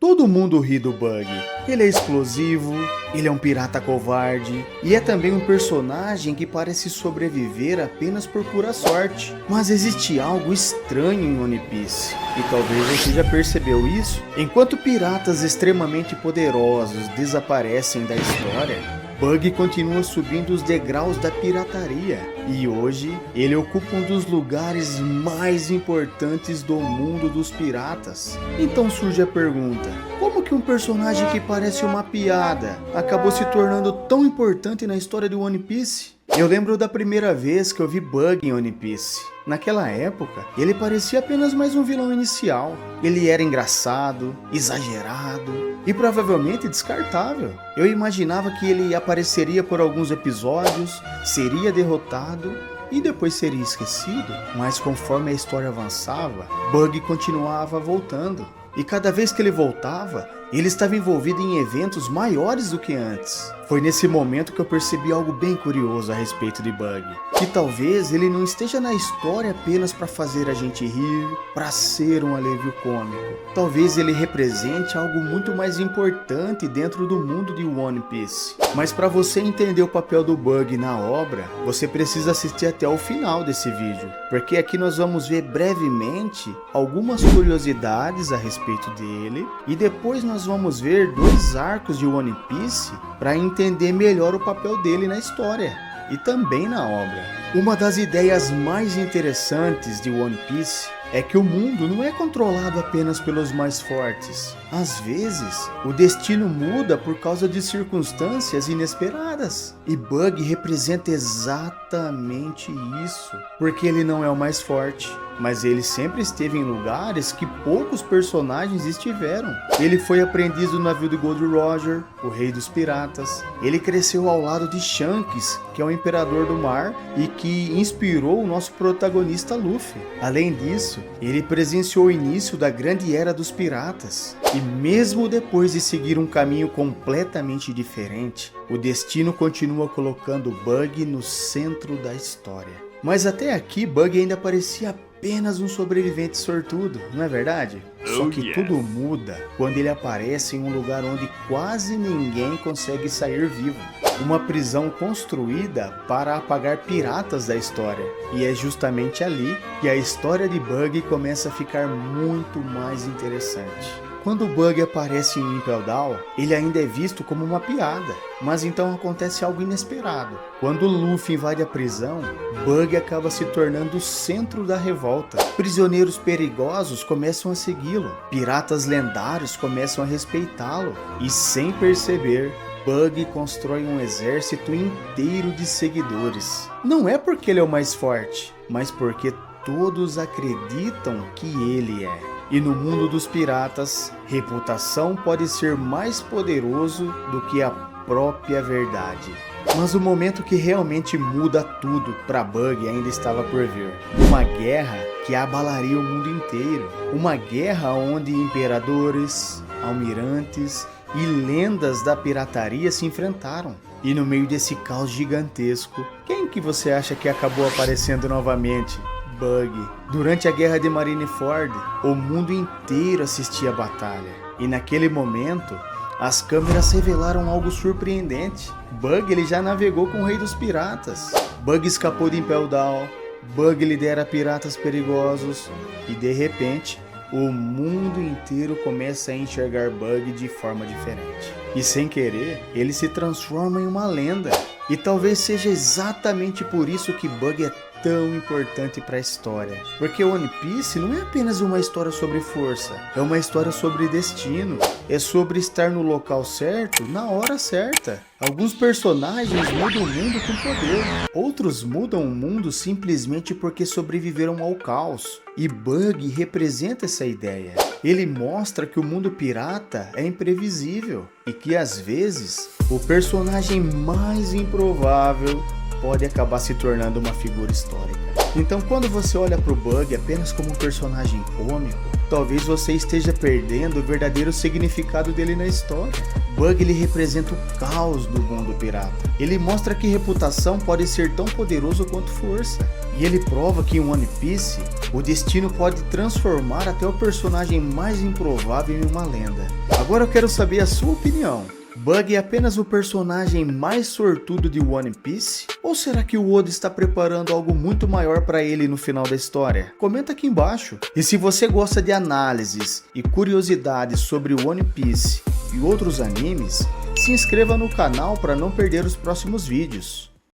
Todo mundo ri do Bug. Ele é explosivo, ele é um pirata covarde e é também um personagem que parece sobreviver apenas por pura sorte. Mas existe algo estranho em One Piece, e talvez você já percebeu isso. Enquanto piratas extremamente poderosos desaparecem da história, Bug continua subindo os degraus da pirataria, e hoje ele ocupa um dos lugares mais importantes do mundo dos piratas. Então surge a pergunta: como que um personagem que parece uma piada acabou se tornando tão importante na história de One Piece? Eu lembro da primeira vez que eu vi Bug em One Piece. Naquela época, ele parecia apenas mais um vilão inicial. Ele era engraçado, exagerado e provavelmente descartável. Eu imaginava que ele apareceria por alguns episódios, seria derrotado e depois seria esquecido. Mas conforme a história avançava, Bug continuava voltando. E cada vez que ele voltava, ele estava envolvido em eventos maiores do que antes. Foi nesse momento que eu percebi algo bem curioso a respeito de Bug. Que talvez ele não esteja na história apenas para fazer a gente rir, para ser um alívio cômico. Talvez ele represente algo muito mais importante dentro do mundo de One Piece. Mas para você entender o papel do Bug na obra, você precisa assistir até o final desse vídeo. Porque aqui nós vamos ver brevemente algumas curiosidades a respeito dele. E depois nós vamos ver dois arcos de One Piece para entender melhor o papel dele na história e também na obra. Uma das ideias mais interessantes de One Piece é que o mundo não é controlado apenas pelos mais fortes. Às vezes, o destino muda por causa de circunstâncias inesperadas. E Bug representa exatamente isso. Porque ele não é o mais forte, mas ele sempre esteve em lugares que poucos personagens estiveram. Ele foi aprendiz do navio de Gold Roger, o rei dos piratas. Ele cresceu ao lado de Shanks, que é o imperador do mar e que inspirou o nosso protagonista Luffy. Além disso, ele presenciou o início da grande era dos piratas. E mesmo depois de seguir um caminho completamente diferente, o destino continua colocando Bug no centro da história. Mas até aqui, Bug ainda parecia apenas um sobrevivente sortudo, não é verdade? Só que tudo muda quando ele aparece em um lugar onde quase ninguém consegue sair vivo. Uma prisão construída para apagar piratas da história. E é justamente ali que a história de Bug começa a ficar muito mais interessante. Quando o Bug aparece em Impel Down, ele ainda é visto como uma piada, mas então acontece algo inesperado. Quando Luffy invade a prisão, Bug acaba se tornando o centro da revolta. Prisioneiros perigosos começam a segui-lo, piratas lendários começam a respeitá-lo, e sem perceber, Bug constrói um exército inteiro de seguidores. Não é porque ele é o mais forte, mas porque todos acreditam que ele é. E no mundo dos piratas, reputação pode ser mais poderoso do que a própria verdade. Mas o momento que realmente muda tudo para Bug ainda estava por vir. Uma guerra que abalaria o mundo inteiro. Uma guerra onde imperadores, almirantes e lendas da pirataria se enfrentaram. E no meio desse caos gigantesco, quem que você acha que acabou aparecendo novamente? Bug. Durante a guerra de Marineford, o mundo inteiro assistia a batalha. E naquele momento, as câmeras revelaram algo surpreendente. Bug ele já navegou com o rei dos piratas. Bug escapou de Impel Down. Bug lidera piratas perigosos. E de repente, o mundo inteiro começa a enxergar Bug de forma diferente. E sem querer, ele se transforma em uma lenda. E talvez seja exatamente por isso que Bug é tão importante para a história. Porque One Piece não é apenas uma história sobre força, é uma história sobre destino, é sobre estar no local certo, na hora certa. Alguns personagens mudam o mundo com poder, outros mudam o mundo simplesmente porque sobreviveram ao caos. E Bug representa essa ideia. Ele mostra que o mundo pirata é imprevisível e que às vezes o personagem mais improvável pode acabar se tornando uma figura histórica. Então quando você olha para o Bug apenas como um personagem cômico, talvez você esteja perdendo o verdadeiro significado dele na história. Bug ele representa o caos do mundo pirata. Ele mostra que reputação pode ser tão poderoso quanto força. E ele prova que em One Piece, o destino pode transformar até o personagem mais improvável em uma lenda. Agora eu quero saber a sua opinião. Bug é apenas o personagem mais sortudo de One Piece? Ou será que o Oda está preparando algo muito maior para ele no final da história? Comenta aqui embaixo. E se você gosta de análises e curiosidades sobre One Piece e outros animes, se inscreva no canal para não perder os próximos vídeos.